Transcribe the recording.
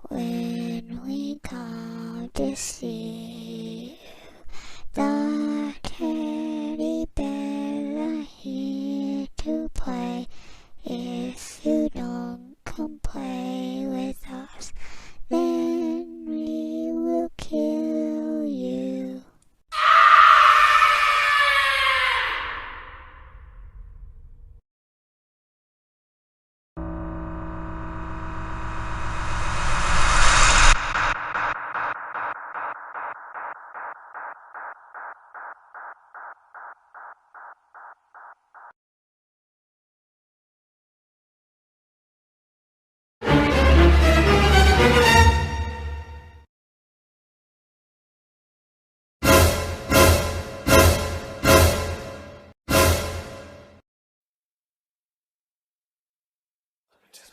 when we come to see you. The teddy bears are here to play. If you don't come play with us, then we will kill you. Just